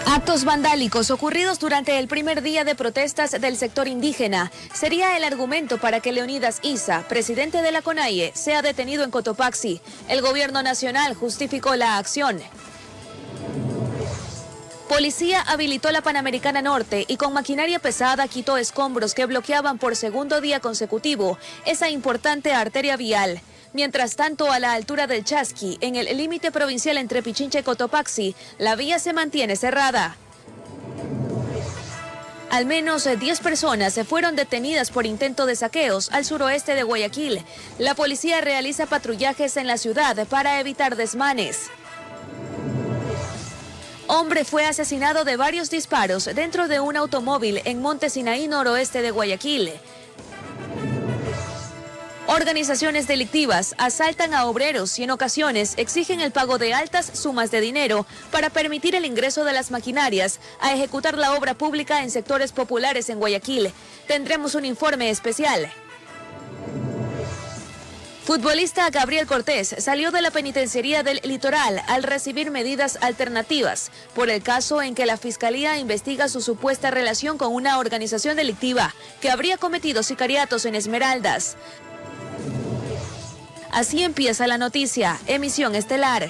Actos vandálicos ocurridos durante el primer día de protestas del sector indígena sería el argumento para que Leonidas Issa, presidente de la CONAIE, sea detenido en Cotopaxi. El gobierno nacional justificó la acción. Policía habilitó la Panamericana Norte y con maquinaria pesada quitó escombros que bloqueaban por segundo día consecutivo esa importante arteria vial. Mientras tanto, a la altura del Chasqui, en el límite provincial entre Pichincha y Cotopaxi, la vía se mantiene cerrada. Al menos 10 personas se fueron detenidas por intento de saqueos al suroeste de Guayaquil. La policía realiza patrullajes en la ciudad para evitar desmanes. Hombre fue asesinado de varios disparos dentro de un automóvil en Monte Sinaí, noroeste de Guayaquil. Organizaciones delictivas asaltan a obreros y en ocasiones exigen el pago de altas sumas de dinero para permitir el ingreso de las maquinarias a ejecutar la obra pública en sectores populares en Guayaquil. Tendremos un informe especial. Futbolista Gabriel Cortés salió de la penitenciaría del Litoral al recibir medidas alternativas por el caso en que la Fiscalía investiga su supuesta relación con una organización delictiva que habría cometido sicariatos en Esmeraldas. Así empieza la noticia, emisión estelar.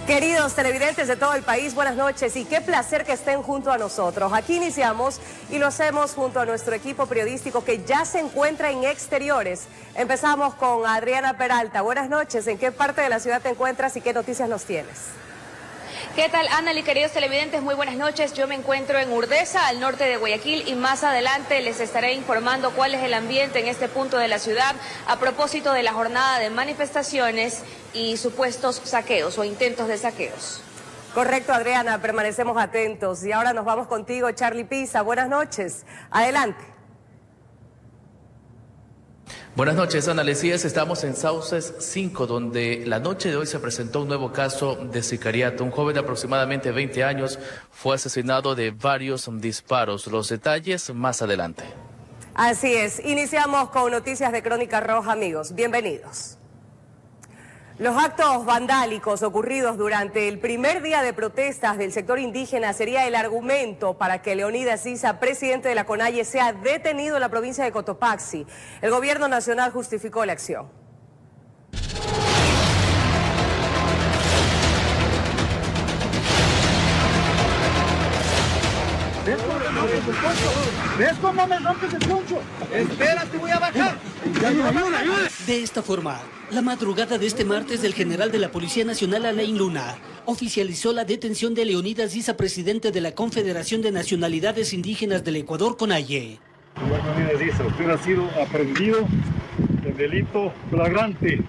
Queridos televidentes de todo el país, buenas noches y qué placer que estén junto a nosotros. Aquí iniciamos y lo hacemos junto a nuestro equipo periodístico que ya se encuentra en exteriores. Empezamos con Adriana Peralta. Buenas noches, ¿en qué parte de la ciudad te encuentras y qué noticias nos tienes? ¿Qué tal, Anneli, queridos televidentes? Muy buenas noches. Yo me encuentro en Urdesa, al norte de Guayaquil, y más adelante les estaré informando cuál es el ambiente en este punto de la ciudad a propósito de la jornada de manifestaciones y supuestos saqueos o intentos de saqueos. Correcto, Adriana, permanecemos atentos. Y ahora nos vamos contigo, Charlie Pisa. Buenas noches. Adelante. Buenas noches, Ana Lecías. Estamos en Sauces 5, donde la noche de hoy se presentó un nuevo caso de sicariato. Un joven de aproximadamente 20 años fue asesinado de varios disparos. Los detalles más adelante. Así es. Iniciamos con noticias de Crónica Roja, amigos. Bienvenidos. Los actos vandálicos ocurridos durante el primer día de protestas del sector indígena sería el argumento para que Leonidas Issa, presidente de la CONAIE, sea detenido en la provincia de Cotopaxi. El gobierno nacional justificó la acción. ¿Ves cómo me rompes el poncho? Espérate, voy a bajar. Ayuda. De esta forma, la madrugada de este martes, el general de la Policía Nacional, Alain Luna, oficializó la detención de Leonidas Issa, presidente de la Confederación de Nacionalidades Indígenas del Ecuador, CONAIE. Señor Leonidas Issa, usted ha sido aprehendido de delito flagrante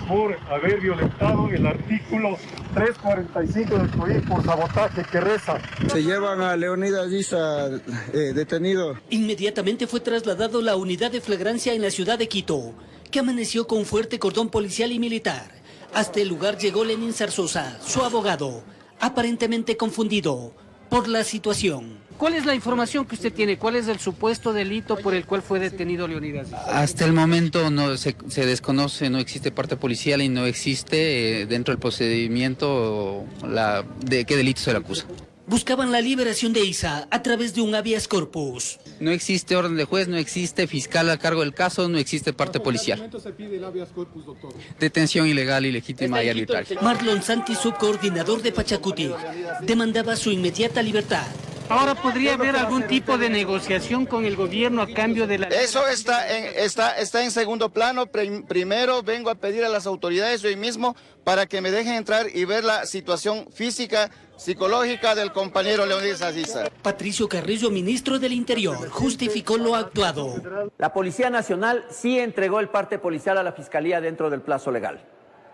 por haber violentado el artículo 345 del COI por sabotaje, que reza: se llevan a Leonidas Issa detenido. Inmediatamente fue trasladado a la unidad de flagrancia en la ciudad de Quito, que amaneció con fuerte cordón policial y militar. Hasta el lugar llegó Lenin Zarzosa, su abogado, aparentemente confundido por la situación. ¿Cuál es la información que usted tiene? ¿Cuál es el supuesto delito por el cual fue detenido Leonidas? Hasta el momento no se desconoce, no existe parte policial y no existe dentro del procedimiento de qué delito se le acusa. Buscaban la liberación de Issa a través de un habeas corpus. No existe orden de juez, no existe fiscal a cargo del caso, no existe parte policial. ¿En qué momento se pide el habeas corpus, doctor? Detención ilegal, ilegítima y arbitraria. Marlon Santi, subcoordinador de Pachacuti, demandaba su inmediata libertad. Ahora, ¿podría haber algún tipo de negociación con el gobierno a cambio de la... Eso está en segundo plano. Primero vengo a pedir a las autoridades hoy mismo para que me dejen entrar y ver la situación física, psicológica del compañero Leonidas Issa. Patricio Carrillo, ministro del Interior, justificó lo actuado. La Policía Nacional sí entregó el parte policial a la Fiscalía dentro del plazo legal.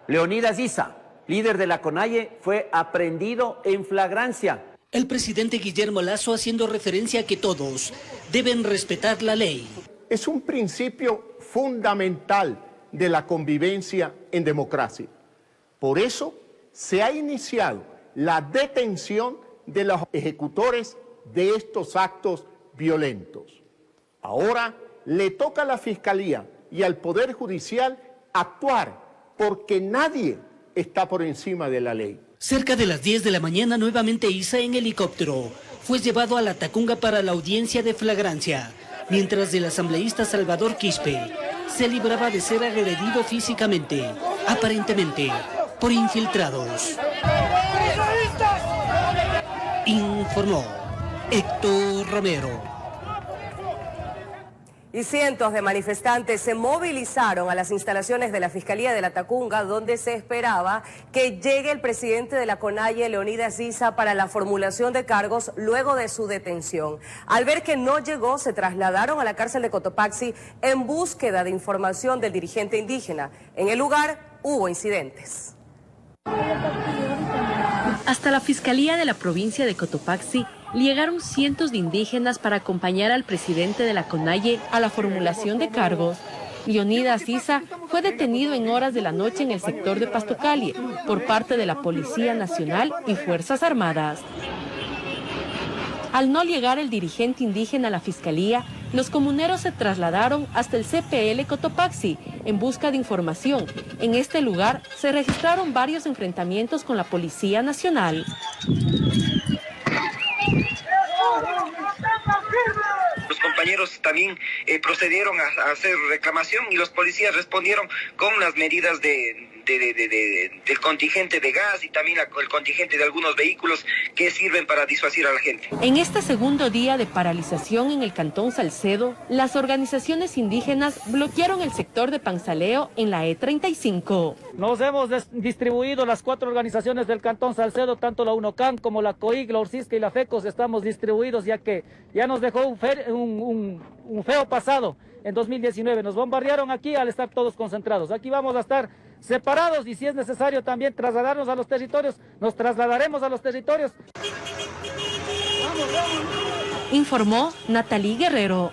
Leonidas Issa, líder de la CONAIE, fue aprehendido en flagrancia. El presidente Guillermo Lasso haciendo referencia a que todos deben respetar la ley. Es un principio fundamental de la convivencia en democracia. Por eso se ha iniciado la detención de los ejecutores de estos actos violentos. Ahora le toca a la Fiscalía y al Poder Judicial actuar, porque nadie está por encima de la ley. Cerca de las 10 de la mañana, nuevamente Isa en helicóptero fue llevado a la Tacunga para la audiencia de flagrancia, mientras el asambleísta Salvador Quispe se libraba de ser agredido físicamente, aparentemente por infiltrados. Informó Héctor Romero. Y cientos de manifestantes se movilizaron a las instalaciones de la Fiscalía de la Tacunga, donde se esperaba que llegue el presidente de la CONAIE, Leonidas Issa, para la formulación de cargos luego de su detención. Al ver que no llegó, se trasladaron a la cárcel de Cotopaxi en búsqueda de información del dirigente indígena. En el lugar hubo incidentes. Hasta la Fiscalía de la provincia de Cotopaxi llegaron cientos de indígenas para acompañar al presidente de la CONAIE a la formulación de cargos. Leonidas Issa fue detenido en horas de la noche en el sector de Pastocalle por parte de la Policía Nacional y Fuerzas Armadas. Al no llegar el dirigente indígena a la Fiscalía, los comuneros se trasladaron hasta el CPL Cotopaxi en busca de información. En este lugar se registraron varios enfrentamientos con la Policía Nacional. Los compañeros también procedieron a hacer reclamación y los policías respondieron con las medidas del contingente de gas y también el contingente de algunos vehículos que sirven para disuadir a la gente. En este segundo día de paralización en el Cantón Salcedo, las organizaciones indígenas bloquearon el sector de Panzaleo en la E35. Nos hemos distribuido las 4 organizaciones del Cantón Salcedo, tanto la UNOCAN como la COIG, la Orcisca y la FECOS, estamos distribuidos ya que ya nos dejó un feo pasado en 2019. Nos bombardearon aquí al estar todos concentrados. Aquí vamos a estar separados y si es necesario también trasladarnos a los territorios, nos trasladaremos a los territorios. Informó Natalie Guerrero.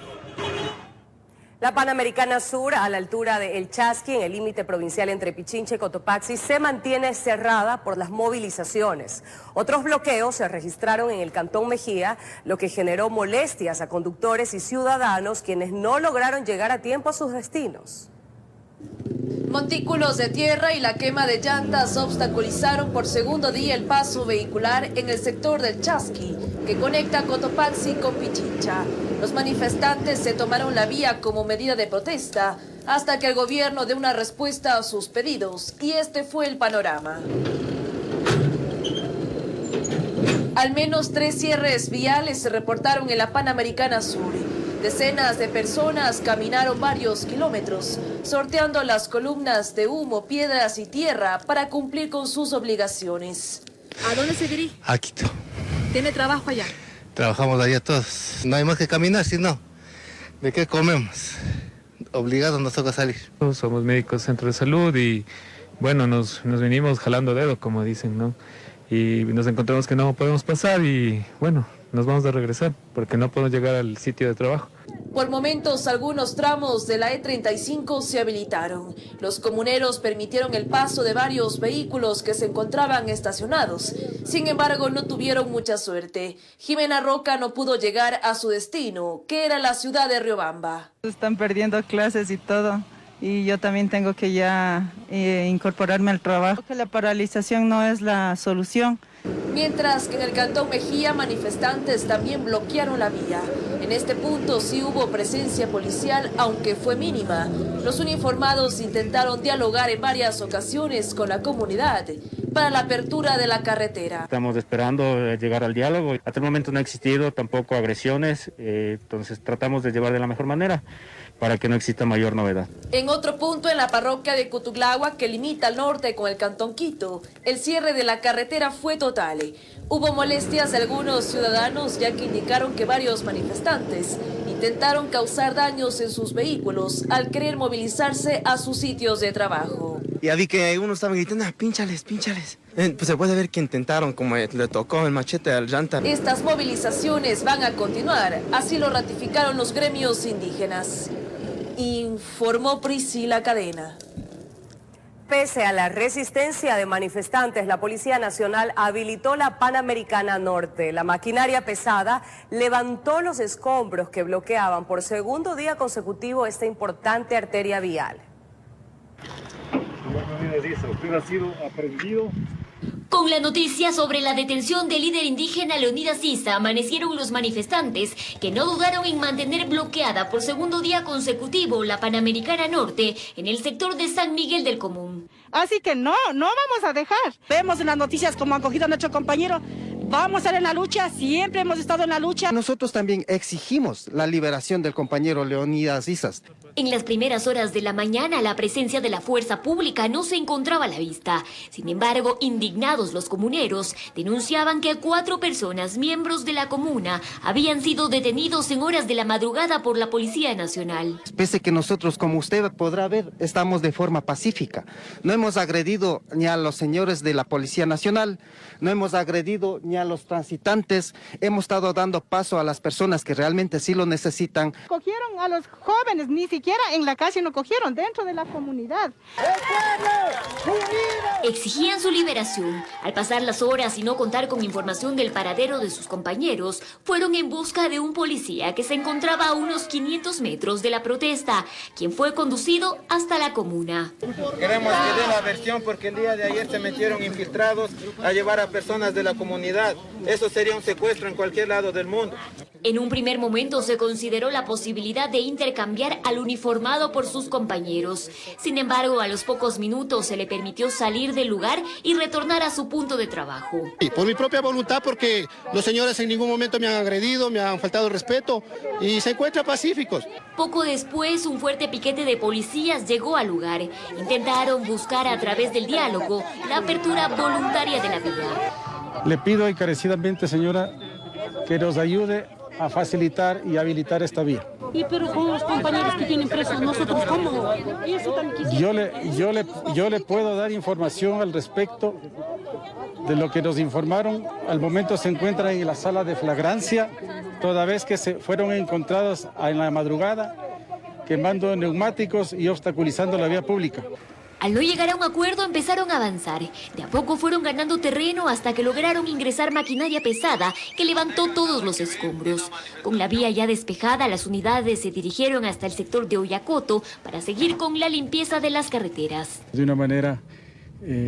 La Panamericana Sur, a la altura de El Chasqui, en el límite provincial entre Pichincha y Cotopaxi, se mantiene cerrada por las movilizaciones. Otros bloqueos se registraron en el Cantón Mejía, lo que generó molestias a conductores y ciudadanos, quienes no lograron llegar a tiempo a sus destinos. Montículos de tierra y la quema de llantas obstaculizaron por segundo día el paso vehicular en el sector del Chasqui, que conecta Cotopaxi con Pichincha. Los manifestantes se tomaron la vía como medida de protesta hasta que el gobierno dé una respuesta a sus pedidos, y este fue el panorama. Al menos 3 cierres viales se reportaron en la Panamericana Sur. Decenas de personas caminaron varios kilómetros, sorteando las columnas de humo, piedras y tierra para cumplir con sus obligaciones. ¿A dónde se dirige? A Quito. ¿Tiene trabajo allá? Trabajamos allá todos. No hay más que caminar, si no, ¿de qué comemos? Obligados nos toca salir. Somos médicos centro de salud y bueno, nos venimos jalando dedo, como dicen, ¿no? Y nos encontramos que no podemos pasar y bueno, nos vamos a regresar porque no podemos llegar al sitio de trabajo. Por momentos, algunos tramos de la E35 se habilitaron. Los comuneros permitieron el paso de varios vehículos que se encontraban estacionados. Sin embargo, no tuvieron mucha suerte. Jimena Roca no pudo llegar a su destino, que era la ciudad de Riobamba. Están perdiendo clases y todo. Y yo también tengo que ya incorporarme al trabajo. La paralización no es la solución. Mientras que en el Cantón Mejía, manifestantes también bloquearon la vía. En este punto sí hubo presencia policial, aunque fue mínima. Los uniformados intentaron dialogar en varias ocasiones con la comunidad para la apertura de la carretera. Estamos esperando llegar al diálogo. Hasta el momento no ha existido tampoco agresiones, entonces tratamos de llevar de la mejor manera para que no exista mayor novedad. En otro punto, en la parroquia de Cutuglagua, que limita al norte con el Cantón Quito, el cierre de la carretera fue total. Hubo molestias de algunos ciudadanos, ya que indicaron que varios manifestantes intentaron causar daños en sus vehículos al querer movilizarse a sus sitios de trabajo. Ya vi que uno estaba gritando, pínchales. Pues se puede ver que intentaron, como le tocó el machete al llanta. Estas movilizaciones van a continuar, así lo ratificaron los gremios indígenas. Informó Priscila Cadena. Pese a la resistencia de manifestantes, la Policía Nacional habilitó la Panamericana Norte. La maquinaria pesada levantó los escombros que bloqueaban por segundo día consecutivo esta importante arteria vial. Leonidas Issa, usted ha sido aprehendido. Con la noticia sobre la detención del líder indígena Leonidas Issa, amanecieron los manifestantes que no dudaron en mantener bloqueada por segundo día consecutivo la Panamericana Norte en el sector de San Miguel del Común. Así que no vamos a dejar. Vemos en las noticias como han cogido a nuestro compañero. Vamos a estar en la lucha, siempre hemos estado en la lucha. Nosotros también exigimos la liberación del compañero Leonidas Issa. En las primeras horas de la mañana, la presencia de la fuerza pública no se encontraba a la vista. Sin embargo, indignados los comuneros denunciaban que 4 personas, miembros de la comuna, habían sido detenidos en horas de la madrugada por la Policía Nacional. Pese que nosotros, como usted podrá ver, estamos de forma pacífica. No hemos agredido ni a los señores de la Policía Nacional, no hemos agredido ni a los transitantes, hemos estado dando paso a las personas que realmente sí lo necesitan. Cogieron a los jóvenes, ni siquiera en la calle no cogieron, dentro de la comunidad. Exigían su liberación. Al pasar las horas y no contar con información del paradero de sus compañeros, fueron en busca de un policía que se encontraba a unos 500 metros de la protesta, quien fue conducido hasta la comuna. Queremos que dé la versión porque el día de ayer se metieron infiltrados a llevar a personas de la comunidad. Eso sería un secuestro en cualquier lado del mundo. En un primer momento se consideró la posibilidad de intercambiar al uniformado por sus compañeros. Sin embargo, a los pocos minutos se le permitió salir del lugar y retornar a su punto de trabajo. Y por mi propia voluntad, porque los señores en ningún momento me han agredido, me han faltado el respeto y se encuentran pacíficos. Poco después, un fuerte piquete de policías llegó al lugar. Intentaron buscar a través del diálogo la apertura voluntaria de la vía. Le pido encarecidamente, señora, que nos ayude a facilitar y habilitar esta vía. Y pero con los compañeros que tienen presos, nosotros cómo. Yo le puedo dar información al respecto de lo que nos informaron. Al momento se encuentran en la sala de flagrancia, toda vez que se fueron encontrados en la madrugada quemando neumáticos y obstaculizando la vía pública. Al no llegar a un acuerdo empezaron a avanzar. De a poco fueron ganando terreno hasta que lograron ingresar maquinaria pesada que levantó todos los escombros. Con la vía ya despejada, las unidades se dirigieron hasta el sector de Oyacoto para seguir con la limpieza de las carreteras. De una manera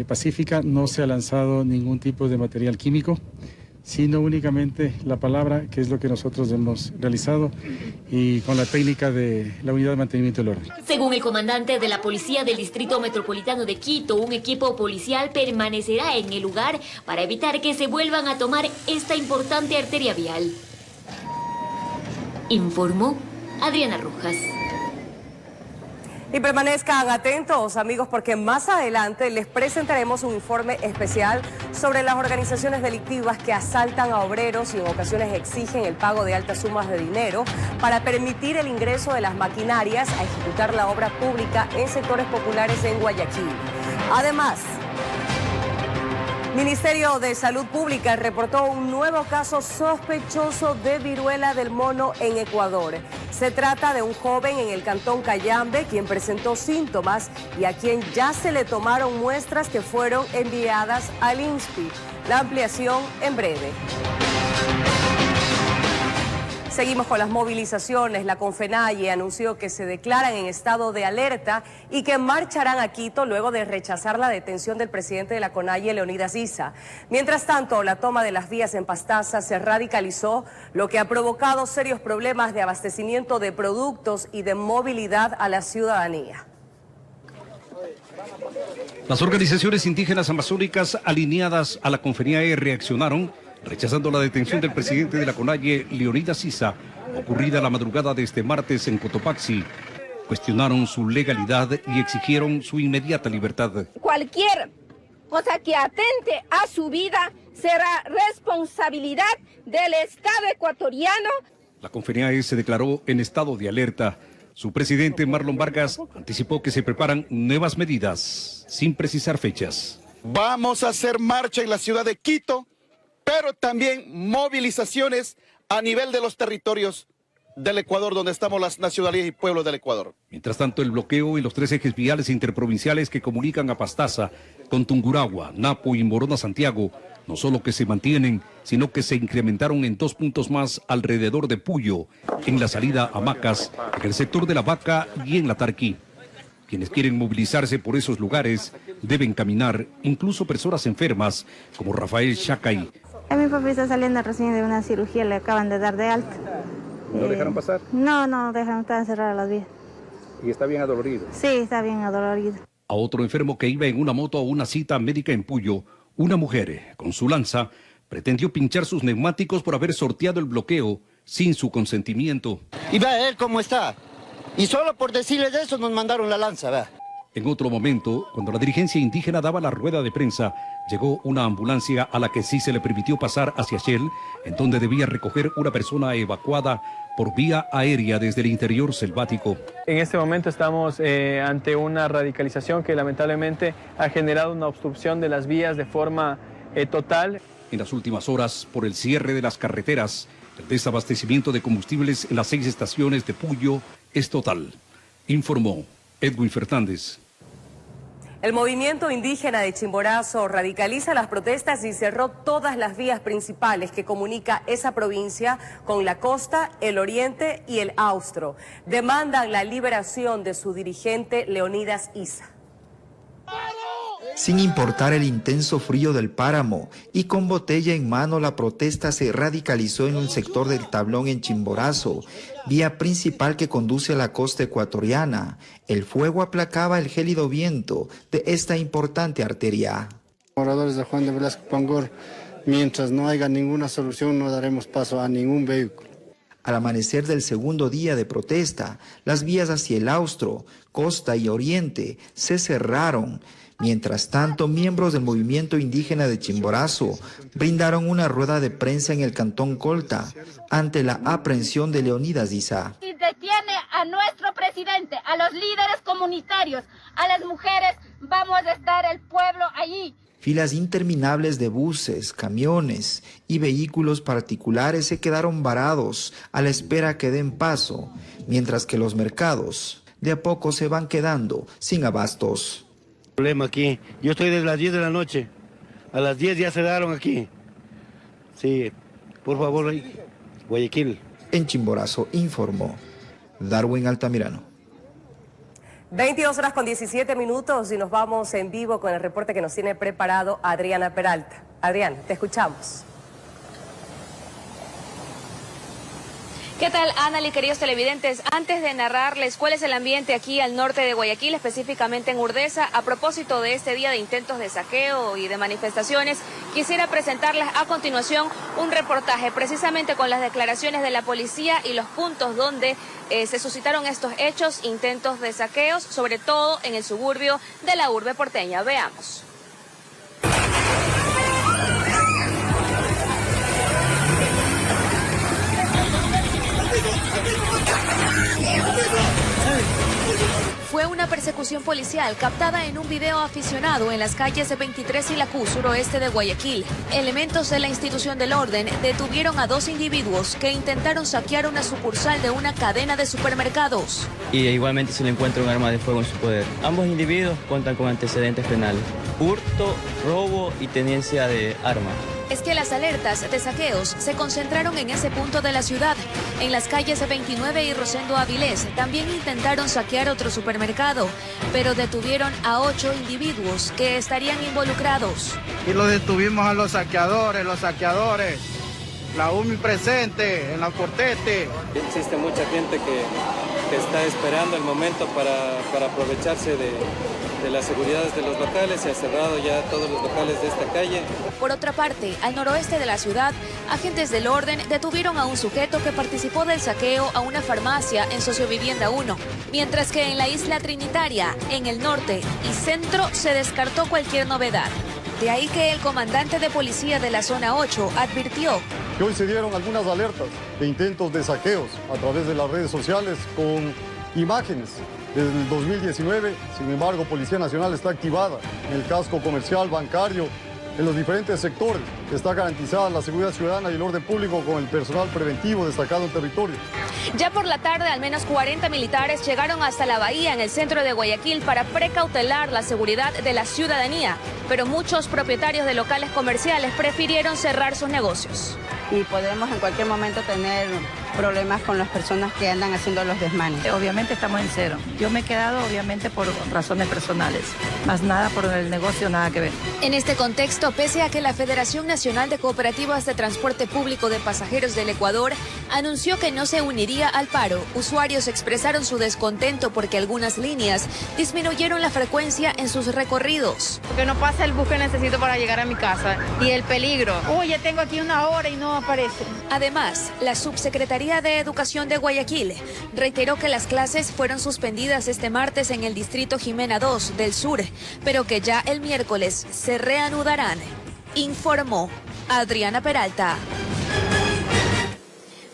pacífica, no se ha lanzado ningún tipo de material químico, sino únicamente la palabra, que es lo que nosotros hemos realizado, y con la técnica de la Unidad de Mantenimiento del Orden. Según el comandante de la Policía del Distrito Metropolitano de Quito, un equipo policial permanecerá en el lugar para evitar que se vuelvan a tomar esta importante arteria vial. Informó Adriana Rojas. Y permanezcan atentos, amigos, porque más adelante les presentaremos un informe especial sobre las organizaciones delictivas que asaltan a obreros y en ocasiones exigen el pago de altas sumas de dinero para permitir el ingreso de las maquinarias a ejecutar la obra pública en sectores populares en Guayaquil. Además, Ministerio de Salud Pública reportó un nuevo caso sospechoso de viruela del mono en Ecuador. Se trata de un joven en el cantón Cayambe quien presentó síntomas y a quien ya se le tomaron muestras que fueron enviadas al INSPI. La ampliación en breve. Seguimos con las movilizaciones. La Confenaye anunció que se declaran en estado de alerta y que marcharán a Quito luego de rechazar la detención del presidente de la CONAIE, Leonidas Issa. Mientras tanto, la toma de las vías en Pastaza se radicalizó, lo que ha provocado serios problemas de abastecimiento de productos y de movilidad a la ciudadanía. Las organizaciones indígenas amazónicas alineadas a la Confenaye reaccionaron rechazando la detención del presidente de la CONAIE, Leonidas Issa, ocurrida la madrugada de este martes en Cotopaxi. Cuestionaron su legalidad y exigieron su inmediata libertad. Cualquier cosa que atente a su vida será responsabilidad del Estado ecuatoriano. La Confenaye se declaró en estado de alerta. Su presidente, Marlon Vargas, anticipó que se preparan nuevas medidas, sin precisar fechas. Vamos a hacer marcha en la ciudad de Quito, pero también movilizaciones a nivel de los territorios del Ecuador, donde estamos las nacionalidades y pueblos del Ecuador. Mientras tanto, el bloqueo en los 3 ejes viales interprovinciales que comunican a Pastaza con Tungurahua, Napo y Morona Santiago, no solo que se mantienen, sino que se incrementaron en 2 puntos más alrededor de Puyo, en la salida a Macas, en el sector de La Vaca y en La Tarquí. Quienes quieren movilizarse por esos lugares deben caminar, incluso personas enfermas, como Rafael Chacay. Mi papá está saliendo recién de una cirugía, le acaban de dar de alta. ¿No dejaron pasar? No dejaron, estar cerradas las vías. ¿Y está bien adolorido? Sí, está bien adolorido. A otro enfermo que iba en una moto a una cita médica en Puyo, una mujer, con su lanza, pretendió pinchar sus neumáticos por haber sorteado el bloqueo sin su consentimiento. Y vea él cómo está. Y solo por decirles eso nos mandaron la lanza, vea. En otro momento, cuando la dirigencia indígena daba la rueda de prensa, llegó una ambulancia a la que sí se le permitió pasar hacia Shell, en donde debía recoger una persona evacuada por vía aérea desde el interior selvático. En este momento estamos ante una radicalización que lamentablemente ha generado una obstrucción de las vías de forma total. En las últimas horas, por el cierre de las carreteras, el desabastecimiento de combustibles en las 6 estaciones de Puyo es total, informó Edwin Fernández. El movimiento indígena de Chimborazo radicaliza las protestas y cerró todas las vías principales que comunica esa provincia con la costa, el oriente y el austro. Demandan la liberación de su dirigente Leonidas Issa. Sin importar el intenso frío del páramo y con botella en mano, la protesta se radicalizó en un sector del Tablón en Chimborazo, vía principal que conduce a la costa ecuatoriana. El fuego aplacaba el gélido viento de esta importante arteria. Moradores de Juan de Velasco Pangor, mientras no haya ninguna solución no daremos paso a ningún vehículo. Al amanecer del segundo día de protesta, las vías hacia el austro, costa y oriente se cerraron. Mientras tanto, miembros del movimiento indígena de Chimborazo brindaron una rueda de prensa en el cantón Colta ante la aprehensión de Leonidas Issa. Si detiene a nuestro presidente, a los líderes comunitarios, a las mujeres, vamos a estar el pueblo allí. Filas interminables de buses, camiones y vehículos particulares se quedaron varados a la espera que den paso, mientras que los mercados de a poco se van quedando sin abastos. Problema aquí. Yo estoy desde las 10 de la noche. A las 10 ya cerraron aquí. Sí, por favor, Guayaquil. En Chimborazo informó Darwin Altamirano. 22 horas con 17 minutos y nos vamos en vivo con el reporte que nos tiene preparado Adriana Peralta. Adriana, te escuchamos. ¿Qué tal, Anali, queridos televidentes? Antes de narrarles cuál es el ambiente aquí al norte de Guayaquil, específicamente en Urdesa, a propósito de este día de intentos de saqueo y de manifestaciones, quisiera presentarles a continuación un reportaje precisamente con las declaraciones de la policía y los puntos donde se suscitaron estos hechos, intentos de saqueos, sobre todo en el suburbio de la urbe porteña. Veamos. Fue una persecución policial captada en un video aficionado en las calles de 23 y la Q, suroeste de Guayaquil. Elementos de la institución del orden detuvieron a 2 individuos que intentaron saquear una sucursal de una cadena de supermercados. Y igualmente se le encuentra un arma de fuego en su poder. Ambos individuos cuentan con antecedentes penales: hurto, robo y tenencia de armas. Es que las alertas de saqueos se concentraron en ese punto de la ciudad. En las calles de 29 y Rosendo Avilés también intentaron saquear otro supermercado, pero detuvieron a 8 individuos que estarían involucrados. Y lo detuvimos a los saqueadores, la UMI presente en la cortete. Existe mucha gente que está esperando el momento para aprovecharse de las seguridades de los locales. Se ha cerrado ya todos los locales de esta calle. Por otra parte, al noroeste de la ciudad, agentes del orden detuvieron a un sujeto que participó del saqueo a una farmacia en Sociovivienda 1, mientras que en la isla Trinitaria, en el norte y centro, se descartó cualquier novedad. De ahí que el comandante de policía de la zona 8 advirtió que hoy se dieron algunas alertas de intentos de saqueos a través de las redes sociales con imágenes desde el 2019. Sin embargo, Policía Nacional está activada en el casco comercial, bancario, en los diferentes sectores. Está garantizada la seguridad ciudadana y el orden público con el personal preventivo destacado en territorio. Ya por la tarde, al menos 40 militares llegaron hasta la bahía en el centro de Guayaquil para precautelar la seguridad de la ciudadanía, pero muchos propietarios de locales comerciales prefirieron cerrar sus negocios. y podemos en cualquier momento tener problemas con las personas que andan haciendo los desmanes. Obviamente estamos en cero. Yo me he quedado obviamente por razones personales, más nada por el negocio, nada que ver. En este contexto, pese a que la Federación Nacional de Cooperativas de Transporte Público de Pasajeros del Ecuador anunció que no se uniría al paro, usuarios expresaron su descontento porque algunas líneas disminuyeron la frecuencia en sus recorridos. Porque no pasa el bus que necesito para llegar a mi casa y el peligro. Oye, tengo aquí 1 hora y no aparece. Además, la Subsecretaría de Educación de Guayaquil reiteró que las clases fueron suspendidas este martes en el distrito Jimena II del Sur, pero que ya el miércoles se reanudarán, informó Adriana Peralta.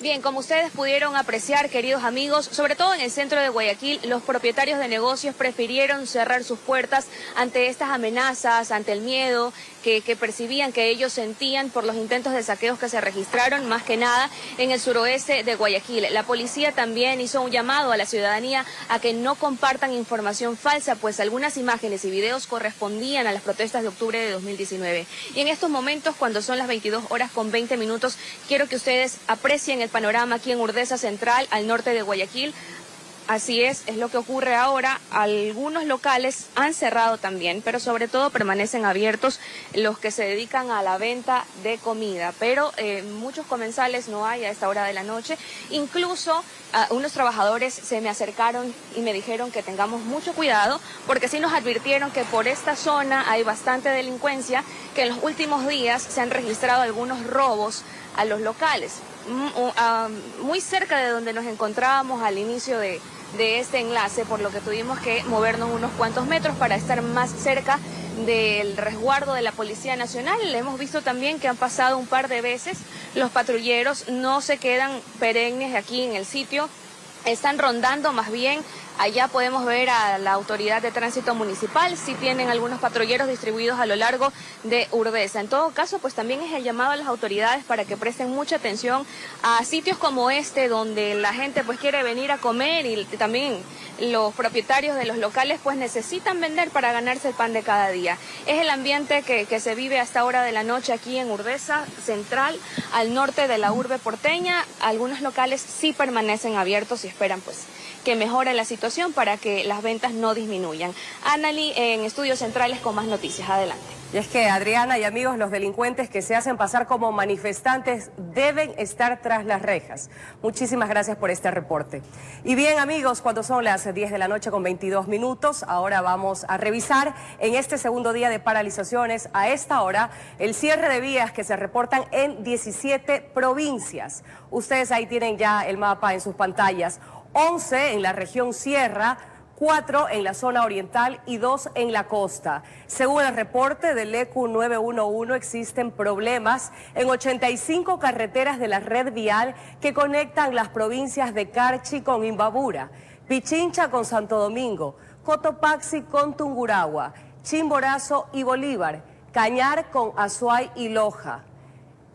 Bien, como ustedes pudieron apreciar, queridos amigos, sobre todo en el centro de Guayaquil, los propietarios de negocios prefirieron cerrar sus puertas ante estas amenazas, ante el miedo que percibían, que ellos sentían por los intentos de saqueos que se registraron, más que nada en el suroeste de Guayaquil. La policía también hizo un llamado a la ciudadanía a que no compartan información falsa, pues algunas imágenes y videos correspondían a las protestas de octubre de 2019. Y en estos momentos, cuando son las 22:20, quiero que ustedes aprecien el panorama aquí en Urdesa Central, al norte de Guayaquil. Así es lo que ocurre ahora. Algunos locales han cerrado también, pero sobre todo permanecen abiertos los que se dedican a la venta de comida. Pero muchos comensales no hay a esta hora de la noche. Incluso unos trabajadores se me acercaron y me dijeron que tengamos mucho cuidado, porque sí nos advirtieron que por esta zona hay bastante delincuencia, que en los últimos días se han registrado algunos robos a los locales. Muy cerca de donde nos encontrábamos al inicio de este enlace, por lo que tuvimos que movernos unos cuantos metros para estar más cerca del resguardo de la Policía Nacional. Le hemos visto también que han pasado un par de veces. Los patrulleros no se quedan perennes aquí en el sitio, están rondando más bien. Allá podemos ver a la Autoridad de Tránsito Municipal, sí tienen algunos patrulleros distribuidos a lo largo de Urdesa. En todo caso, pues también es el llamado a las autoridades para que presten mucha atención a sitios como este, donde la gente pues quiere venir a comer, y también los propietarios de los locales pues necesitan vender para ganarse el pan de cada día. Es el ambiente que se vive a esta hora de la noche aquí en Urdesa Central, al norte de la urbe porteña. Algunos locales sí permanecen abiertos y esperan pues que mejore la situación para que las ventas no disminuyan. Annali, en Estudios Centrales con más noticias. Adelante. Y es que, Adriana y amigos, los delincuentes que se hacen pasar como manifestantes deben estar tras las rejas. Muchísimas gracias por este reporte. Y bien, amigos, cuando son las 10:22, ahora vamos a revisar en este segundo día de paralizaciones, a esta hora, el cierre de vías que se reportan en 17 provincias. Ustedes ahí tienen ya el mapa en sus pantallas. 11 en la región Sierra, 4 en la zona oriental y 2 en la costa. Según el reporte del ECU 911, existen problemas en 85 carreteras de la red vial que conectan las provincias de Carchi con Imbabura, Pichincha con Santo Domingo, Cotopaxi con Tungurahua, Chimborazo y Bolívar, Cañar con Azuay y Loja.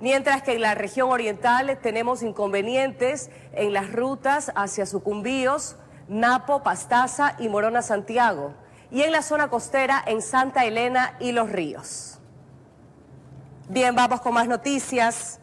Mientras que en la región oriental tenemos inconvenientes en las rutas hacia Sucumbíos, Napo, Pastaza y Morona Santiago. Y en la zona costera en Santa Elena y Los Ríos. Bien, vamos con más noticias.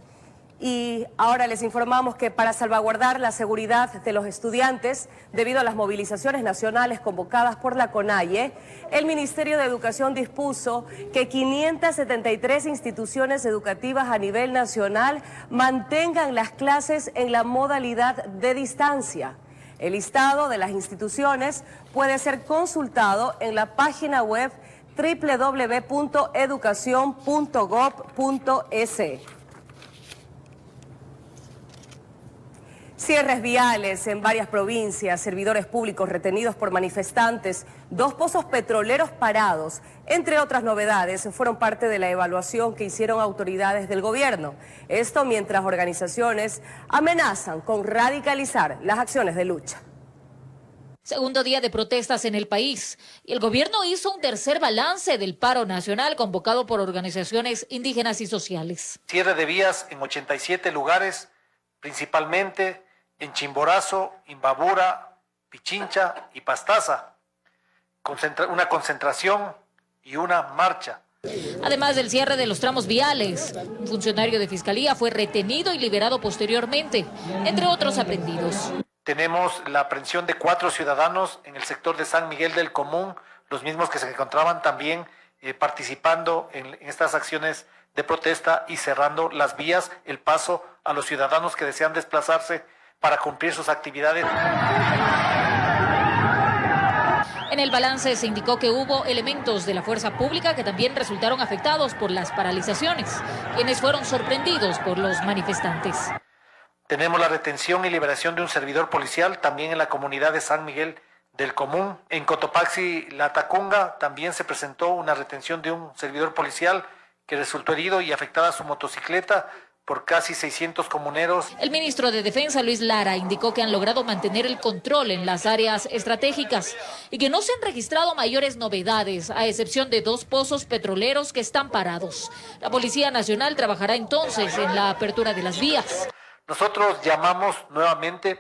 Y ahora les informamos que para salvaguardar la seguridad de los estudiantes, debido a las movilizaciones nacionales convocadas por la CONAIE, el Ministerio de Educación dispuso que 573 instituciones educativas a nivel nacional mantengan las clases en la modalidad de distancia. El listado de las instituciones puede ser consultado en la página web www.educacion.gov.es. Cierres viales en varias provincias, servidores públicos retenidos por manifestantes, 2 pozos petroleros parados, entre otras novedades, fueron parte de la evaluación que hicieron autoridades del gobierno. Esto mientras organizaciones amenazan con radicalizar las acciones de lucha. Segundo día de protestas en el país y el gobierno hizo un tercer balance del paro nacional convocado por organizaciones indígenas y sociales. Cierre de vías en 87 lugares, principalmente en Chimborazo, Imbabura, Pichincha y Pastaza. Una concentración y una marcha Además del cierre de los tramos viales, un funcionario de Fiscalía fue retenido y liberado posteriormente, entre otros aprendidos. Tenemos la aprehensión de 4 ciudadanos en el sector de San Miguel del Común, los mismos que se encontraban también participando en estas acciones de protesta y cerrando las vías, el paso a los ciudadanos que desean desplazarse para cumplir sus actividades. En el balance se indicó que hubo elementos de la fuerza pública que también resultaron afectados por las paralizaciones, quienes fueron sorprendidos por los manifestantes. Tenemos la retención y liberación de un servidor policial también en la comunidad de San Miguel del Común. En Cotopaxi, La Tacunga, también se presentó una retención de un servidor policial que resultó herido y afectada su motocicleta por casi 600 comuneros. El ministro de Defensa, Luis Lara, indicó que han logrado mantener el control en las áreas estratégicas y que no se han registrado mayores novedades, a excepción de 2 pozos petroleros que están parados. La Policía Nacional trabajará entonces en la apertura de las vías. Nosotros llamamos nuevamente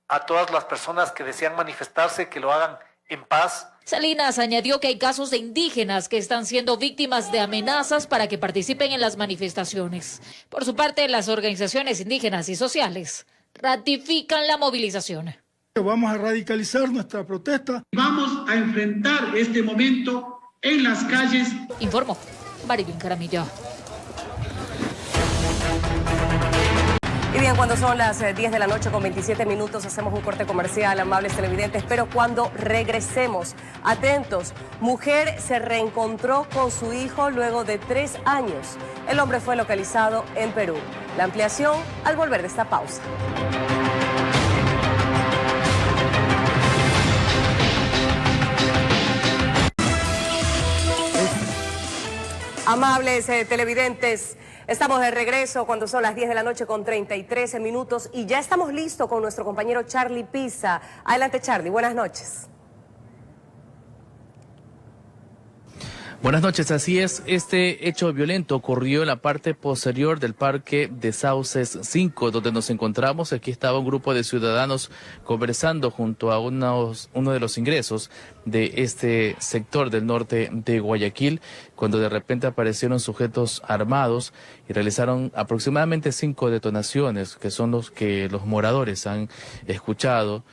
a todas las personas que desean manifestarse que lo hagan en paz. Salinas añadió que hay casos de indígenas que están siendo víctimas de amenazas para que participen en las manifestaciones. Por su parte, las organizaciones indígenas y sociales ratifican la movilización. Vamos a radicalizar nuestra protesta. Vamos a enfrentar este momento en las calles. Informó Maribel Caramillo. Y bien, cuando son las 10 de la noche con 27 minutos, hacemos un corte comercial, amables televidentes, pero cuando regresemos, atentos, mujer se reencontró con su hijo luego de 3 años. El hombre fue localizado en Perú. La ampliación al volver de esta pausa. Amables televidentes, estamos de regreso cuando son las 10 de la noche con 33 minutos y ya estamos listos con nuestro compañero Charlie Pisa. Adelante, Charlie, buenas noches. Buenas noches, así es, este hecho violento ocurrió en la parte posterior del Parque de Sauces 5, donde nos encontramos. Aquí estaba un grupo de ciudadanos conversando junto a uno de los ingresos de este sector del norte de Guayaquil, cuando de repente aparecieron sujetos armados y realizaron aproximadamente 5 detonaciones, que son los que los moradores han escuchado.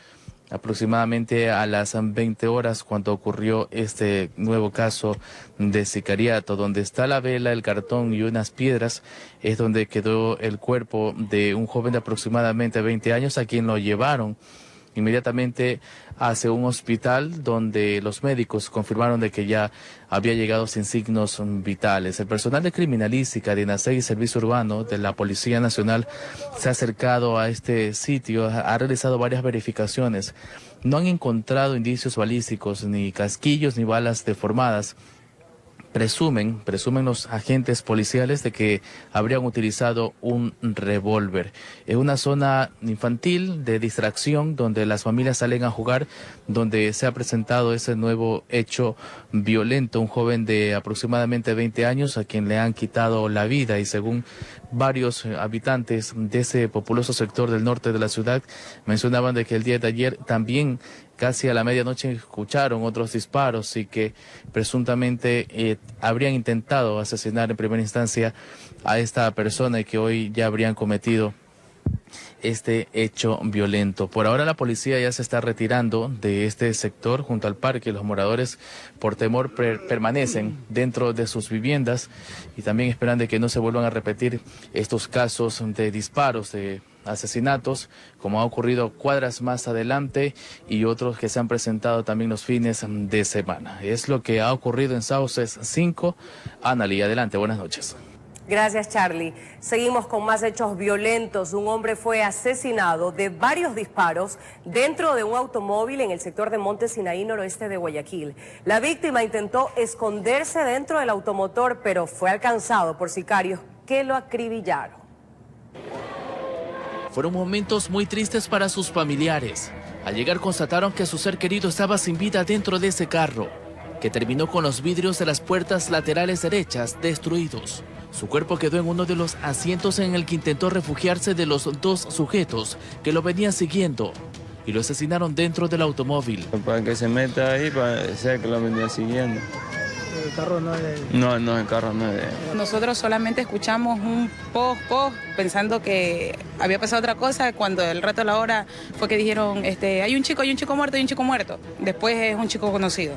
Aproximadamente a las 20 horas cuando ocurrió este nuevo caso de sicariato, donde está la vela, el cartón y unas piedras, es donde quedó el cuerpo de un joven de aproximadamente 20 años a quien lo llevaron inmediatamente hacia un hospital donde los médicos confirmaron de que ya había llegado sin signos vitales. El personal de criminalística de INASEG y Servicio Urbano de la Policía Nacional se ha acercado a este sitio, ha realizado varias verificaciones. No han encontrado indicios balísticos, ni casquillos, ni balas deformadas. Presumen los agentes policiales de que habrían utilizado un revólver. Es una zona infantil de distracción donde las familias salen a jugar, donde se ha presentado ese nuevo hecho violento. Un joven de aproximadamente 20 años a quien le han quitado la vida, y según varios habitantes de ese populoso sector del norte de la ciudad, mencionaban de que el día de ayer también casi a la medianoche escucharon otros disparos y que presuntamente habrían intentado asesinar en primera instancia a esta persona y que hoy ya habrían cometido este hecho violento. Por ahora la policía ya se está retirando de este sector junto al parque. Los moradores por temor permanecen dentro de sus viviendas y también esperan de que no se vuelvan a repetir estos casos de disparos, de asesinatos, como ha ocurrido cuadras más adelante y otros que se han presentado también los fines de semana. Es lo que ha ocurrido en Sauces 5. Analí, adelante, buenas noches. Gracias, Charlie. Seguimos con más hechos violentos. Un hombre fue asesinado de varios disparos dentro de un automóvil en el sector de Monte Sinaí, noroeste de Guayaquil. La víctima intentó esconderse dentro del automotor, pero fue alcanzado por sicarios que lo acribillaron. Fueron momentos muy tristes para sus familiares. Al llegar constataron que su ser querido estaba sin vida dentro de ese carro, que terminó con los vidrios de las puertas laterales derechas destruidos. Su cuerpo quedó en uno de los asientos en el que intentó refugiarse de los 2 sujetos que lo venían siguiendo y lo asesinaron dentro del automóvil. Para que se meta ahí, para ser que lo venía siguiendo. el carro no es de... No, el carro no es de... Nosotros solamente escuchamos un post, pensando que había pasado otra cosa. Cuando el rato a la hora fue que dijeron, hay un chico muerto. Después es un chico conocido.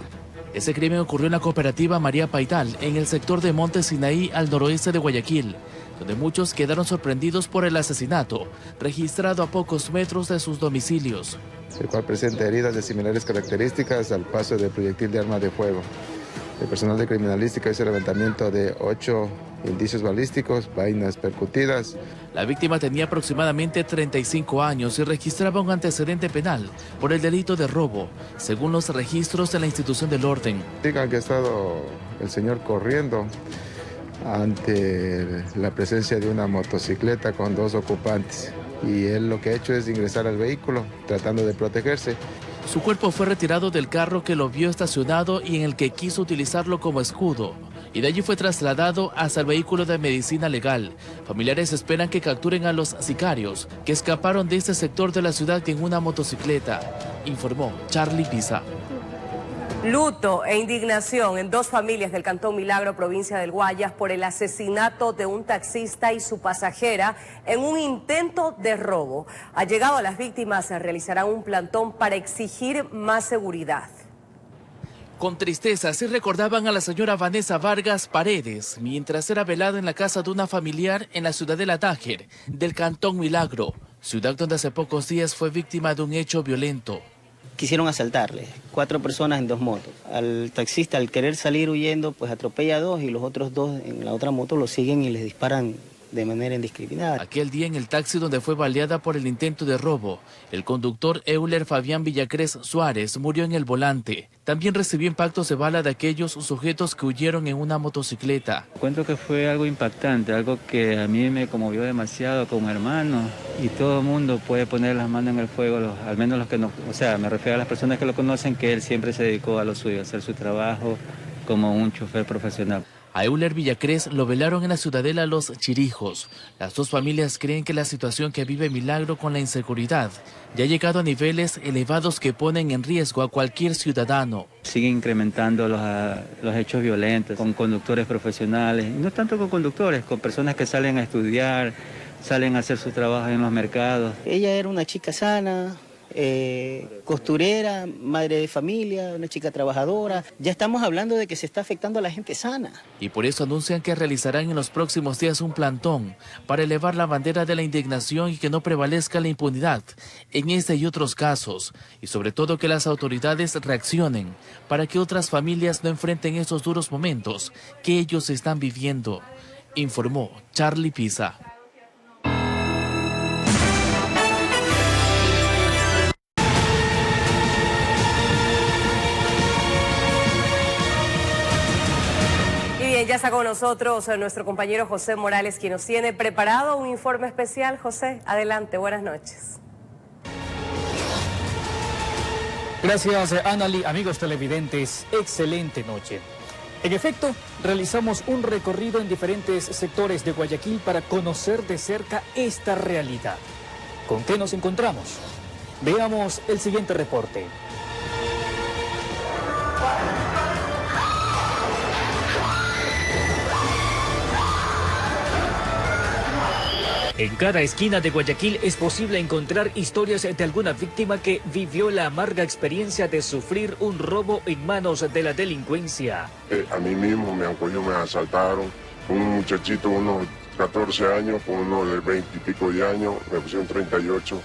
Ese crimen ocurrió en la cooperativa María Paital, en el sector de Monte Sinaí, al noroeste de Guayaquil, donde muchos quedaron sorprendidos por el asesinato, registrado a pocos metros de sus domicilios. El cual presenta heridas de similares características al paso de proyectil de arma de fuego. El personal de criminalística hizo el levantamiento de 8 indicios balísticos, vainas percutidas. La víctima tenía aproximadamente 35 años y registraba un antecedente penal por el delito de robo, según los registros de la institución del orden. Digan que ha estado el señor corriendo ante la presencia de una motocicleta con 2 ocupantes. Y él lo que ha hecho es ingresar al vehículo tratando de protegerse. Su cuerpo fue retirado del carro que lo vio estacionado y en el que quiso utilizarlo como escudo, y de allí fue trasladado hasta el vehículo de medicina legal. Familiares esperan que capturen a los sicarios que escaparon de este sector de la ciudad en una motocicleta, informó Charlie Pisa. Luto e indignación en 2 familias del Cantón Milagro, provincia del Guayas, por el asesinato de un taxista y su pasajera en un intento de robo. Allegado a las víctimas, se realizará un plantón para exigir más seguridad. Con tristeza se recordaban a la señora Vanessa Vargas Paredes mientras era velada en la casa de una familiar en la ciudadela Tánger del Cantón Milagro, ciudad donde hace pocos días fue víctima de un hecho violento. Quisieron asaltarle, 4 personas en 2 motos. Al taxista, al querer salir huyendo, pues atropella a 2 y los otros 2 en la otra moto lo siguen y les disparan de manera indiscriminada. Aquel día en el taxi donde fue baleada por el intento de robo, el conductor Euler Fabián Villacrés Suárez murió en el volante. También recibió impactos de bala de aquellos sujetos que huyeron en una motocicleta. Cuento que fue algo impactante, algo que a mí me conmovió demasiado como hermano, y todo el mundo puede poner las manos en el fuego, al menos los que no, me refiero a las personas que lo conocen, que él siempre se dedicó a lo suyo, a hacer su trabajo como un chofer profesional. A Euler Villacrés lo velaron en la ciudadela Los Chirijos. Las 2 familias creen que la situación que vive Milagro con la inseguridad ya ha llegado a niveles elevados que ponen en riesgo a cualquier ciudadano. Sigue incrementando los hechos violentos con conductores profesionales, no tanto con conductores, con personas que salen a estudiar, salen a hacer su trabajo en los mercados. Ella era una chica sana, costurera, madre de familia, una chica trabajadora. Ya estamos hablando de que se está afectando a la gente sana. Y por eso anuncian que realizarán en los próximos días un plantón para elevar la bandera de la indignación y que no prevalezca la impunidad en este y otros casos. Y sobre todo que las autoridades reaccionen para que otras familias no enfrenten esos duros momentos que ellos están viviendo, informó Charlie Pisa. Ya está con nosotros nuestro compañero José Morales, quien nos tiene preparado un informe especial. José, adelante, buenas noches. Gracias, Anali. Amigos televidentes, excelente noche. En efecto, realizamos un recorrido en diferentes sectores de Guayaquil para conocer de cerca esta realidad. ¿Con qué nos encontramos? Veamos el siguiente reporte. En cada esquina de Guayaquil es posible encontrar historias de alguna víctima que vivió la amarga experiencia de sufrir un robo en manos de la delincuencia. A mí mismo me asaltaron, un muchachito, unos 14 años, con uno de 20 y pico de años, me pusieron 38.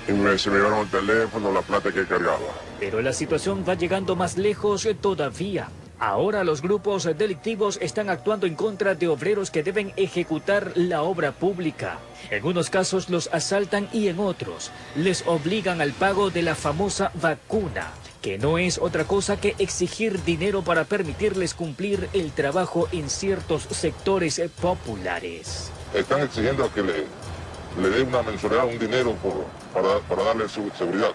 Y se me llevaron el teléfono, la plata que cargaba. Pero la situación va llegando más lejos todavía. Ahora los grupos delictivos están actuando en contra de obreros que deben ejecutar la obra pública. En unos casos los asaltan y en otros les obligan al pago de la famosa vacuna, que no es otra cosa que exigir dinero para permitirles cumplir el trabajo en ciertos sectores populares. Están exigiendo que le den una mensualidad, un dinero para darle su seguridad.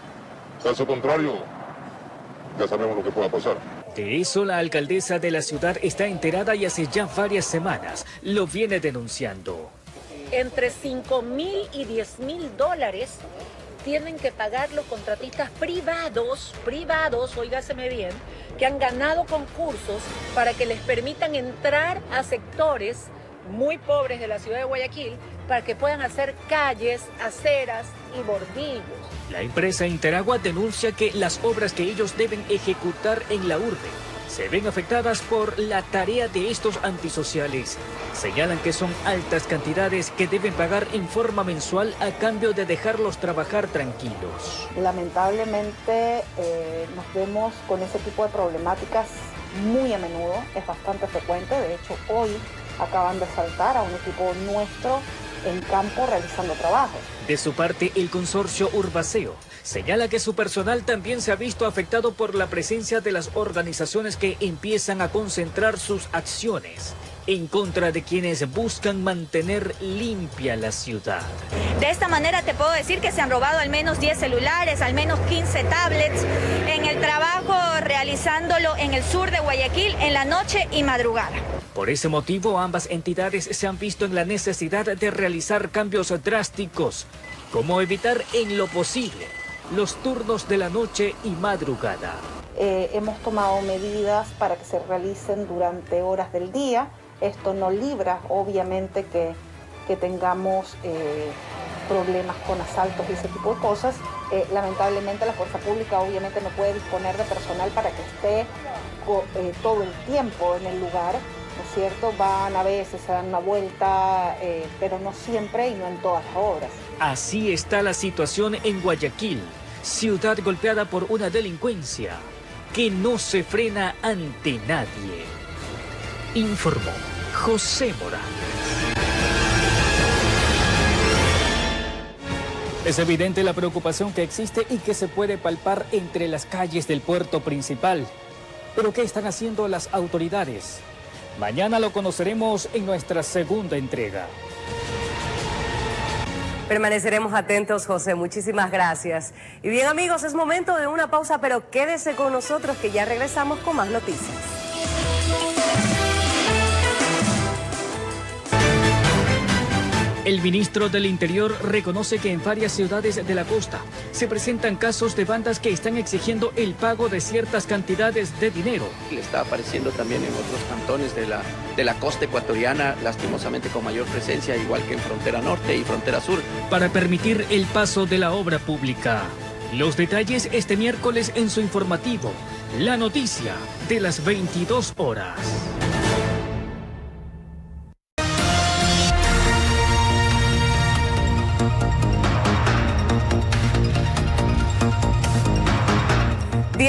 Caso contrario, ya sabemos lo que pueda pasar. De eso la alcaldesa de la ciudad está enterada y hace ya varias semanas lo viene denunciando. Entre $5,000 y $10,000 tienen que pagar los contratistas privados, óigaseme bien, que han ganado concursos para que les permitan entrar a sectores muy pobres de la ciudad de Guayaquil para que puedan hacer calles, aceras y bordillos. La empresa Interagua denuncia que las obras que ellos deben ejecutar en la urbe se ven afectadas por la tarea de estos antisociales. Señalan que son altas cantidades que deben pagar en forma mensual a cambio de dejarlos trabajar tranquilos. Lamentablemente nos vemos con ese tipo de problemáticas muy a menudo, es bastante frecuente. De hecho, hoy acaban de saltar a un equipo nuestro en campo realizando trabajos. De su parte, el consorcio Urbaceo señala que su personal también se ha visto afectado por la presencia de las organizaciones que empiezan a concentrar sus acciones en contra de quienes buscan mantener limpia la ciudad. De esta manera te puedo decir que se han robado al menos 10 celulares, al menos 15 tablets en el trabajo realizándolo en el sur de Guayaquil en la noche y madrugada. Por ese motivo, ambas entidades se han visto en la necesidad de realizar cambios drásticos, como evitar en lo posible los turnos de la noche y madrugada. Hemos tomado medidas para que se realicen durante horas del día. Esto no libra, obviamente, que tengamos problemas con asaltos y ese tipo de cosas. Lamentablemente, la fuerza pública obviamente no puede disponer de personal para que esté todo el tiempo en el lugar, ¿no es cierto? Van a veces, se dan una vuelta, pero no siempre y no en todas las obras. Así está la situación en Guayaquil, ciudad golpeada por una delincuencia que no se frena ante nadie. Informó José Morales. Es evidente la preocupación que existe y que se puede palpar entre las calles del puerto principal. ¿Pero qué están haciendo las autoridades? Mañana lo conoceremos en nuestra segunda entrega. Permaneceremos atentos, José. Muchísimas gracias. Y bien, amigos, es momento de una pausa, pero quédese con nosotros que ya regresamos con más noticias. El ministro del Interior reconoce que en varias ciudades de la costa se presentan casos de bandas que están exigiendo el pago de ciertas cantidades de dinero. Le está apareciendo también en otros cantones de la costa ecuatoriana, lastimosamente con mayor presencia, igual que en frontera norte y frontera sur. Para permitir el paso de la obra pública. Los detalles este miércoles en su informativo, La Noticia de las 22 horas.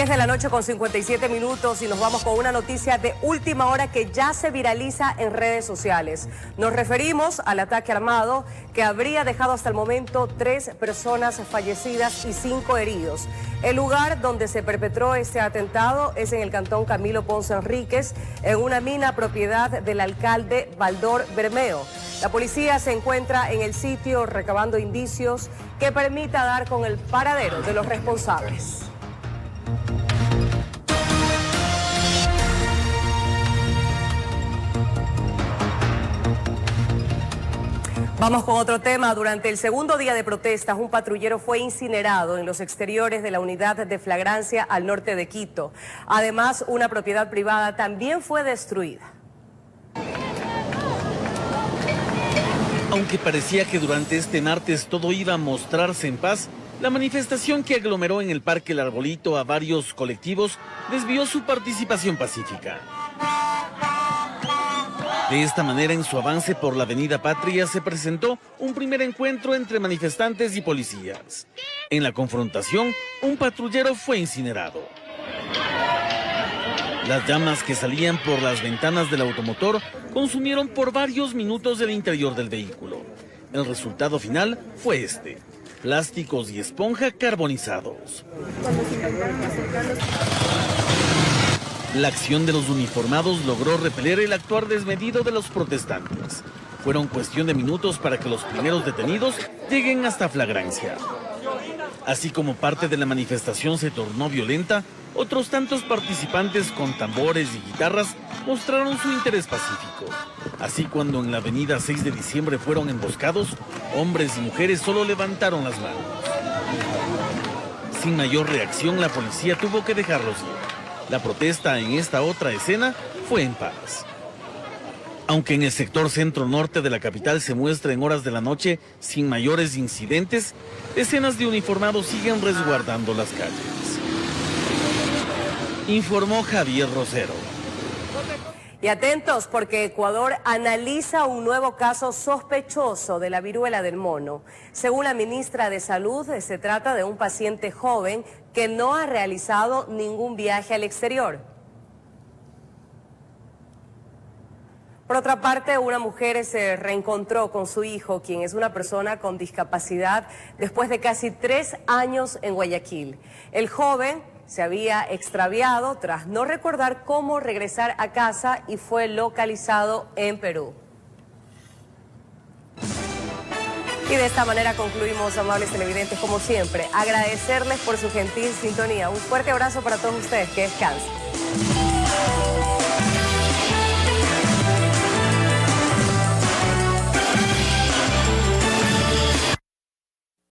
De la noche con 57 minutos y nos vamos con una noticia de última hora que ya se viraliza en redes sociales. Nos referimos al ataque armado que habría dejado hasta el momento 3 personas fallecidas y 5 heridos. El lugar donde se perpetró este atentado es en el cantón Camilo Ponce Enríquez, en una mina propiedad del alcalde Baldor Bermeo. La policía se encuentra en el sitio recabando indicios que permita dar con el paradero de los responsables. Vamos con otro tema. Durante el segundo día de protestas, un patrullero fue incinerado en los exteriores de la unidad de flagrancia al norte de Quito. Además, una propiedad privada también fue destruida. Aunque parecía que durante este martes todo iba a mostrarse en paz, la manifestación que aglomeró en el Parque El Arbolito a varios colectivos desvió su participación pacífica. De esta manera, en su avance por la Avenida Patria, se presentó un primer encuentro entre manifestantes y policías. En la confrontación, un patrullero fue incinerado. Las llamas que salían por las ventanas del automotor consumieron por varios minutos el interior del vehículo. El resultado final fue este: plásticos y esponja carbonizados. La acción de los uniformados logró repeler el actuar desmedido de los protestantes. Fueron cuestión de minutos para que los primeros detenidos lleguen hasta flagrancia. Así como parte de la manifestación se tornó violenta, otros tantos participantes con tambores y guitarras mostraron su interés pacífico. Así, cuando en la avenida 6 de diciembre fueron emboscados, hombres y mujeres solo levantaron las manos. Sin mayor reacción, la policía tuvo que dejarlos ir. La protesta en esta otra escena fue en paz. Aunque en el sector centro-norte de la capital se muestra en horas de la noche sin mayores incidentes, decenas de uniformados siguen resguardando las calles. Informó Javier Rosero. Y atentos porque Ecuador analiza un nuevo caso sospechoso de la viruela del mono. Según la ministra de Salud, se trata de un paciente joven que no ha realizado ningún viaje al exterior. Por otra parte, una mujer se reencontró con su hijo, quien es una persona con discapacidad, después de casi 3 años en Guayaquil. El joven se había extraviado tras no recordar cómo regresar a casa y fue localizado en Perú. Y de esta manera concluimos, amables televidentes, como siempre, agradecerles por su gentil sintonía. Un fuerte abrazo para todos ustedes, que descansen.